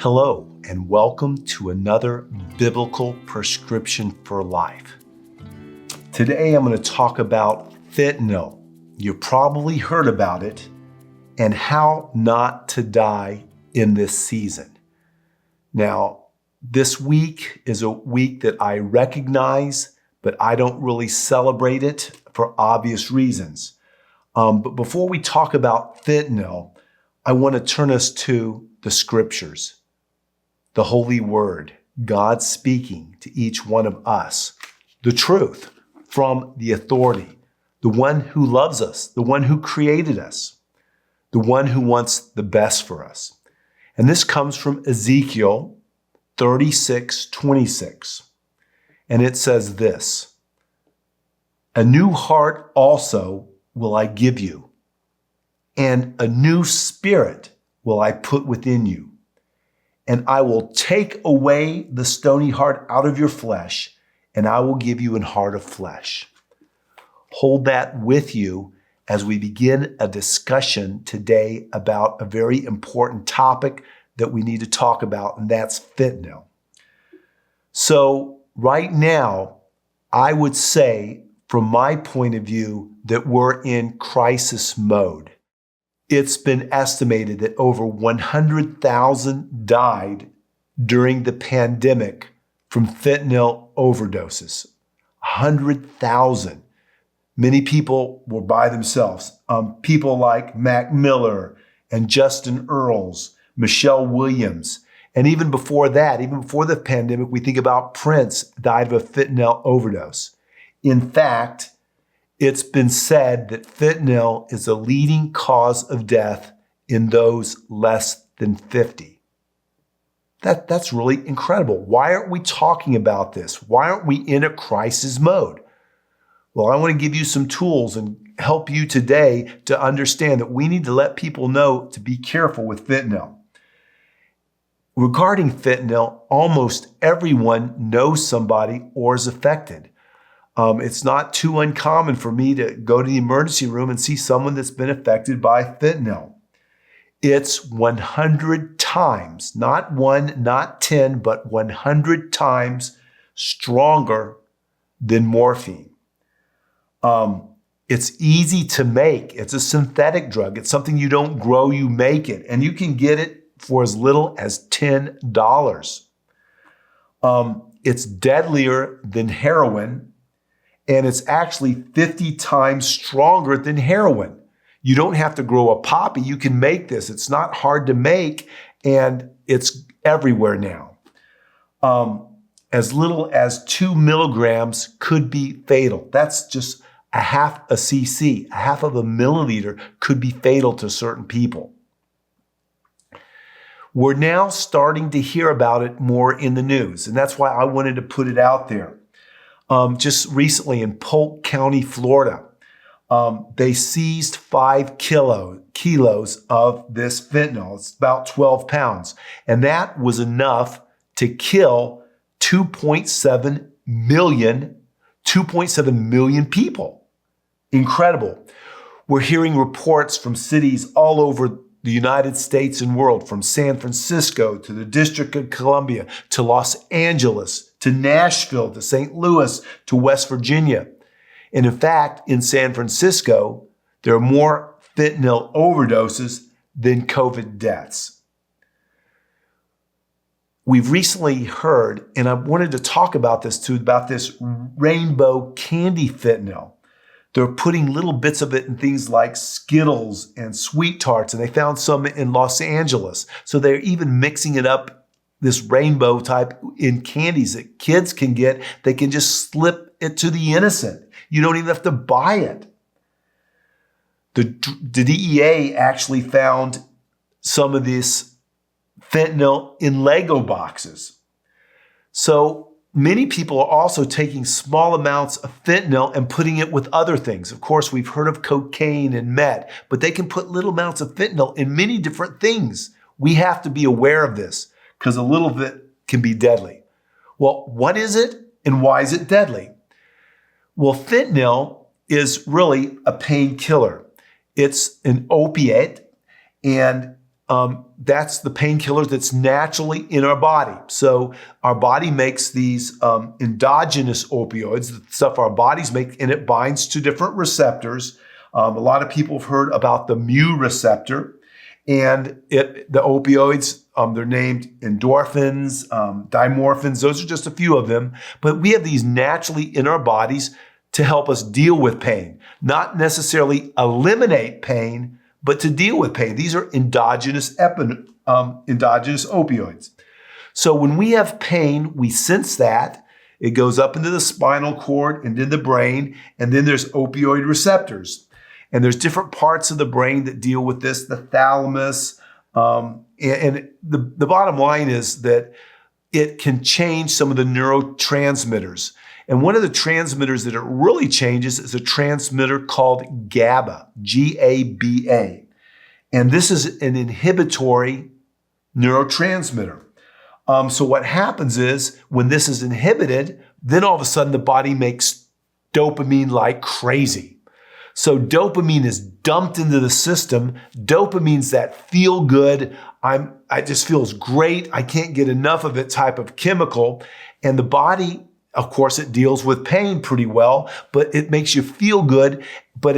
Hello, and welcome to another Biblical Prescription for Life. Today I'm going to talk about fentanyl. You probably heard about it and how not to die in this season. Now, this week is a week that I recognize, but I don't really celebrate it for obvious reasons. But before we talk about fentanyl, I want to turn us to the scriptures. The Holy Word, God speaking to each one of us, the truth from the authority, the one who loves us, the one who created us, the one who wants the best for us. And this comes from Ezekiel 36:26. And it says this, "A new heart also will I give you, and a new spirit will I put within you. And I will take away the stony heart out of your flesh, and I will give you an heart of flesh." Hold that with you as we begin a discussion today about a very important topic that we need to talk about, and that's fentanyl. So right now, I would say, from my point of view, that we're in crisis mode. It's been estimated that over 100,000 died during the pandemic from fentanyl overdoses. 100,000. Many people were by themselves. People like Mac Miller and Justin Earls, Michelle Williams. And even before that, even before the pandemic, we think about Prince died of a fentanyl overdose. In fact, it's been said that fentanyl is a leading cause of death in those less than 50. That's really incredible. Why aren't we talking about this? Why aren't we in a crisis mode? Well, I want to give you some tools and help you today to understand that we need to let people know to be careful with fentanyl. Regarding fentanyl, almost everyone knows somebody or is affected. It's not too uncommon for me to go to the emergency room and see someone that's been affected by fentanyl. It's 100 times, not 1, not 10, but 100 times stronger than morphine. It's easy to make. It's a synthetic drug. It's something you don't grow, you make it. And you can get it for as little as $10. It's deadlier than heroin. And it's actually 50 times stronger than heroin. You don't have to grow a poppy. You can make this. It's not hard to make, and it's everywhere now. As little as 2 milligrams could be fatal. That's just a half a cc, a half of a milliliter could be fatal to certain people. We're now starting to hear about it more in the news, and that's why I wanted to put it out there. Just recently in Polk County, Florida, they seized 5 kilos of this fentanyl. It's about 12 pounds. And that was enough to kill 2.7 million people. Incredible. We're hearing reports from cities all over the United States and world, from San Francisco to the District of Columbia to Los Angeles to Nashville to St. Louis to West Virginia. And in fact, in San Francisco, there are more fentanyl overdoses than COVID deaths. We've recently heard, and I wanted to talk about this too, about this rainbow candy fentanyl. They're putting little bits of it in things like Skittles and Sweet Tarts, and they found some in Los Angeles. So they're even mixing it up, this rainbow type, in candies that kids can get. They can just slip it to the innocent. You don't even have to buy it. The DEA actually found some of this fentanyl in Lego boxes. So many people are also taking small amounts of fentanyl and putting it with other things. Of course, we've heard of cocaine and meth, but they can put little amounts of fentanyl in many different things. We have to be aware of this because a little of it can be deadly. Well, what is it and why is it deadly? Well, fentanyl is really a painkiller. It's an opiate, and that's the painkiller that's naturally in our body. So our body makes these endogenous opioids, the stuff our bodies make, and it binds to different receptors. A lot of people have heard about the mu receptor, and the opioids, they're named endorphins, dimorphins. Those are just a few of them. But we have these naturally in our bodies to help us deal with pain, not necessarily eliminate pain, but to deal with pain. These are endogenous opioids. So when we have pain, we sense that. It goes up into the spinal cord and in the brain, and then there's opioid receptors. And there's different parts of the brain that deal with this, the thalamus. And the bottom line is that it can change some of the neurotransmitters. And one of the transmitters that it really changes is a transmitter called GABA, G-A-B-A. And this is an inhibitory neurotransmitter. So what happens is when this is inhibited, then all of a sudden the body makes dopamine like crazy. So dopamine is dumped into the system. Dopamine's that feel good, I just feels great, I can't get enough of it type of chemical. And the body, of course, it deals with pain pretty well, but it makes you feel good, but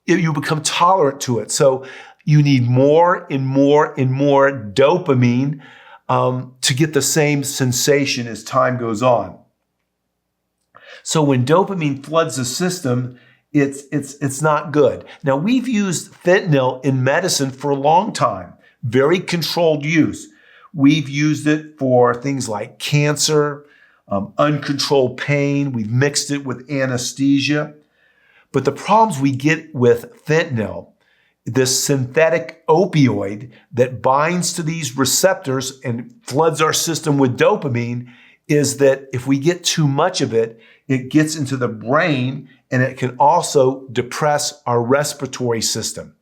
you become tolerant to it. So you need more and more and more dopamine to get the same sensation as time goes on. So when dopamine floods the system, it's not good. Now, we've used fentanyl in medicine for a long time, very controlled use. We've used it for things like cancer, uncontrolled pain. We've mixed it with anesthesia. But the problems we get with fentanyl, this synthetic opioid that binds to these receptors and floods our system with dopamine, is that if we get too much of it, it gets into the brain and it can also depress our respiratory system.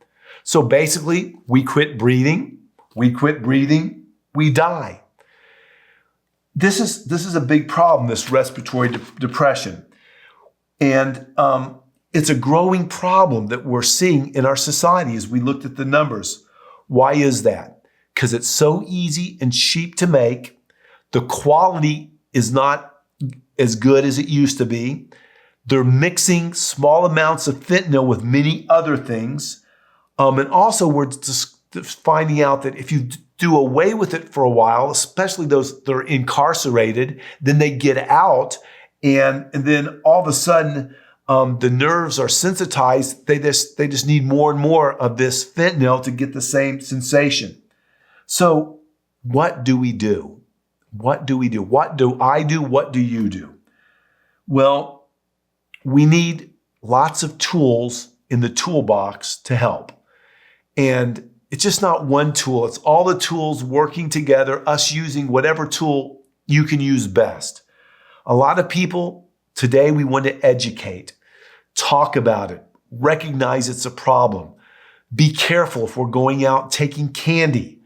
So basically, we quit breathing, we die. This is a big problem, this respiratory depression. And it's a growing problem that we're seeing in our society as we looked at the numbers. Why is that? Because it's so easy and cheap to make. The quality is not as good as it used to be. They're mixing small amounts of fentanyl with many other things. And also we're just finding out that if you do away with it for a while, especially those that are incarcerated, then they get out and then all of a sudden the nerves are sensitized. They just need more and more of this fentanyl to get the same sensation. So what do we do? What do we do? What do I do? What do you do? Well, we need lots of tools in the toolbox to help. And it's just not one tool. It's all the tools working together, us using whatever tool you can use best. A lot of people today, we want to educate, talk about it, recognize it's a problem. Be careful if we're going out taking candy.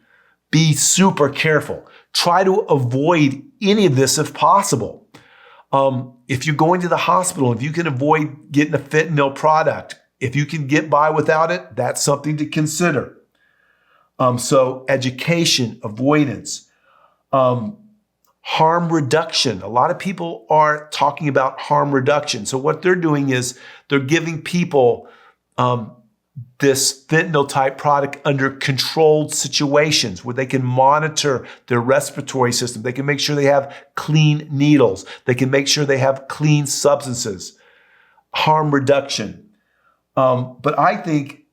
Be super careful. Try to avoid any of this if possible. If you're going to the hospital, if you can avoid getting a fentanyl product, if you can get by without it, that's something to consider. So education, avoidance, harm reduction. A lot of people are talking about harm reduction. So what they're doing is they're giving people this fentanyl type product under controlled situations where they can monitor their respiratory system. They can make sure they have clean needles. They can make sure they have clean substances. Harm reduction. But I think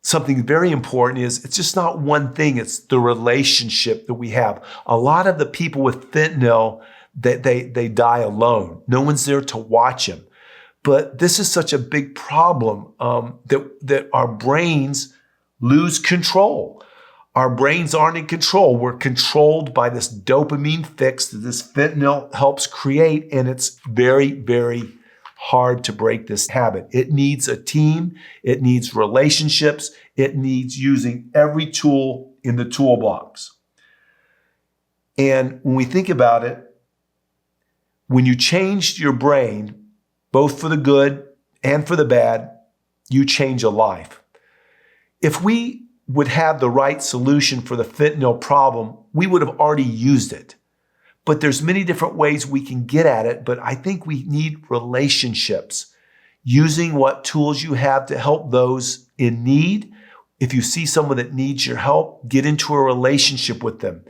something very important is it's just not one thing. It's the relationship that we have. A lot of the people with fentanyl, they die alone. No one's there to watch them. But this is such a big problem that our brains lose control. Our brains aren't in control. We're controlled by this dopamine fix that this fentanyl helps create, and it's very, very hard to break this habit. It needs a team. It needs relationships. It needs using every tool in the toolbox. And when we think about it, when you changed your brain, both for the good and for the bad, you change a life. If we would have the right solution for the fentanyl problem, we would have already used it. But there's many different ways we can get at it, but I think we need relationships. Using what tools you have to help those in need. If you see someone that needs your help, get into a relationship with them.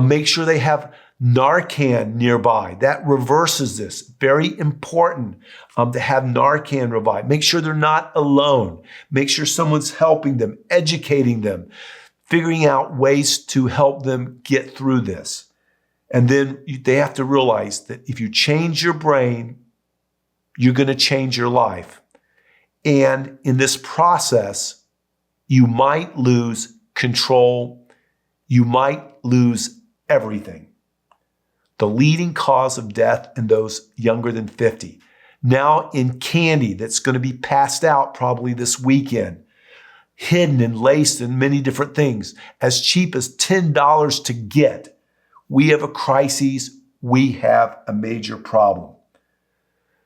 Make sure they have Narcan nearby. That reverses this. Very important to have Narcan nearby. Make sure they're not alone. Make sure someone's helping them, educating them, figuring out ways to help them get through this. And then they have to realize that if you change your brain, you're going to change your life. And in this process, you might lose control. You might lose everything. The leading cause of death in those younger than 50. Now in candy that's going to be passed out probably this weekend. Hidden and laced in many different things. As cheap as $10 to get. We have a crisis. We have a major problem.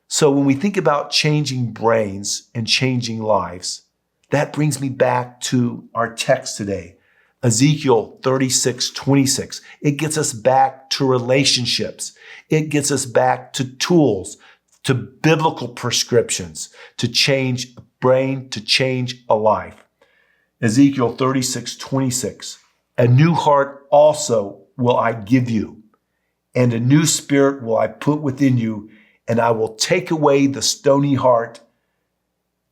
So when we think about changing brains and changing lives, that brings me back to our text today. Ezekiel 36:26. It gets us back to relationships. It gets us back to tools, to biblical prescriptions, to change a brain, to change a life. Ezekiel 36:26. A new heart also will I give you, and a new spirit will I put within you, and I will take away the stony heart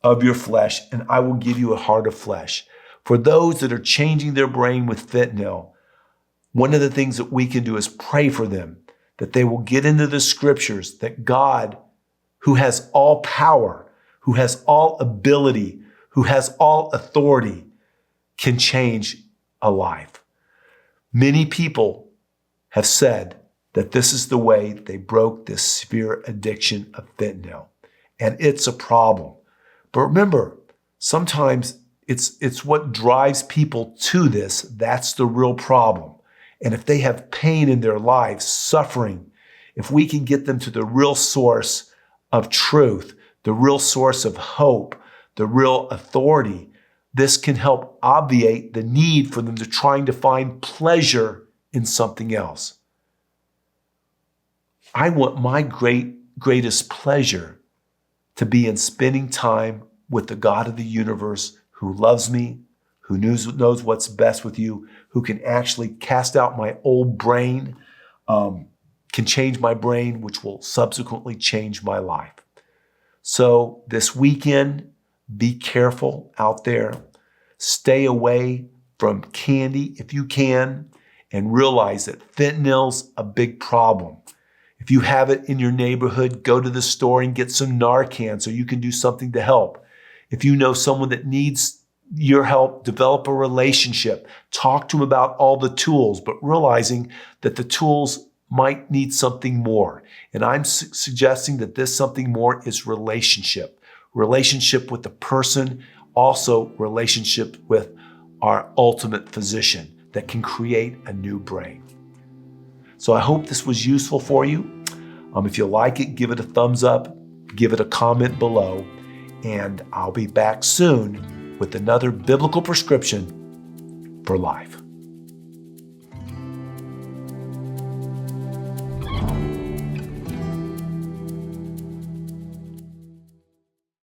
of your flesh, and I will give you a heart of flesh. For those that are changing their brain with fentanyl, one of the things that we can do is pray for them, that they will get into the scriptures, that God, who has all power, who has all ability, who has all authority, can change a life. Many people have said that this is the way they broke this severe addiction of fentanyl. And it's a problem. But remember, sometimes it's what drives people to this. That's the real problem. And if they have pain in their lives, suffering, if we can get them to the real source of truth, the real source of hope, the real authority, this can help obviate the need for them to trying to find pleasure in something else. I want my greatest pleasure to be in spending time with the God of the universe who loves me, who knows what's best with you, who can actually cast out my old brain, can change my brain, which will subsequently change my life. So this weekend, be careful out there. Stay away from candy if you can, and realize that fentanyl's a big problem. If you have it in your neighborhood, go to the store and get some Narcan so you can do something to help. If you know someone that needs your help, develop a relationship. Talk to them about all the tools, but realizing that the tools might need something more. And I'm suggesting that this something more is relationship. Relationship with the person, also relationship with our ultimate physician that can create a new brain. So I hope this was useful for you. If you like it, give it a thumbs up, give it a comment below, and I'll be back soon with another biblical prescription for life.